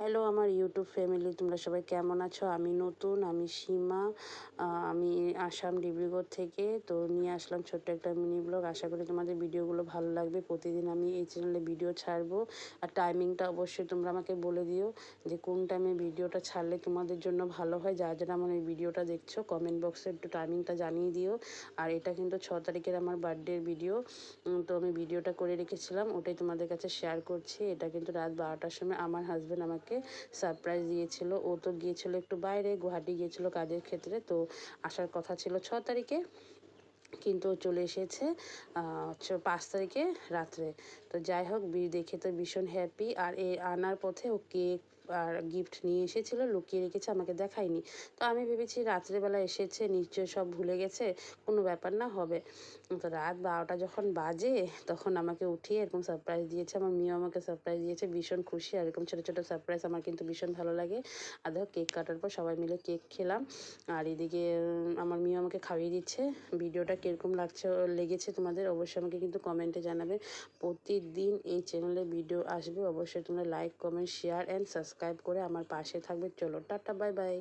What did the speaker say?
Hello আমার YouTube family, তোমরা সবাই কেমন আছো? আমি নতুন, আমি সীমা। আমি আসাম ডিব্রুগড় থেকে তো নিয়ে আসলাম ছোট্ট একটা মিনি ব্লগ। আশা করি তোমাদের ভিডিওগুলো ভালো লাগবে। প্রতিদিন আমি এই চ্যানেলে ভিডিও ছাড়বো। আর টাইমিংটা অবশ্যই তোমরা আমাকে বলে দিও যে কোন টাইমে ভিডিওটা ছাড়লে তোমাদের জন্য ভালো হয়। যারা যারা আমার এই ভিডিওটা দেখছো কমেন্ট বক্সে একটু টাইমিংটা জানিয়ে দিও। আর এটা কিন্তু 6 তারিখের আমার বার্থডের ভিডিও। তো আমি ভিডিওটা করে রেখেছিলাম, ওটাই তোমাদের কাছে শেয়ার করছি। এটা কিন্তু রাত 12টার সময় আমার হাজব্যান্ড আমাকে সারপ্রাইজ দিয়েছিল। ও তো গিয়েছিল একটু বাইরে, গুয়াহাটি গিয়েছিল কাজের ক্ষেত্রে। তো আসার কথা ছিল 6 তারিখে, কিন্তু ও চলে এসেছে 5 তারিখে রাত্রে। তো যাই হোক, দেখে তো ভীষণ হ্যাপি। আর আনার পথে ও কেক আর গিফট নিয়ে এসেছিলো, লুকিয়ে রেখেছে, আমাকে দেখায়নি। তো আমি ভেবেছি রাত্রেবেলা এসেছে, নিশ্চয়ই সব ভুলে গেছে, কোনো ব্যাপার না হবে। তো রাত 12টা যখন বাজে তখন আমাকে উঠিয়ে এরকম সারপ্রাইজ দিয়েছে। আমার মেয়েও আমাকে সারপ্রাইজ দিয়েছে, ভীষণ খুশি। আর এরকম ছোটো ছোটো সারপ্রাইজ আমার কিন্তু ভীষণ ভালো লাগে। আর দেখো, কেক কাটার পর সবাই মিলে কেক খেলাম। আর এদিকে আমার মেয়েও আমাকে খাইয়ে দিচ্ছে। ভিডিওটা কীরকম লেগেছে তোমাদের অবশ্যই আমাকে কিন্তু কমেন্টে জানাবে। প্রতিদিন এই চ্যানেলে ভিডিও আসবে, অবশ্যই তোমরা like, comment, share and subscribe করে আমার পাশে থাকবে। চলো টাটা, বাই বাই।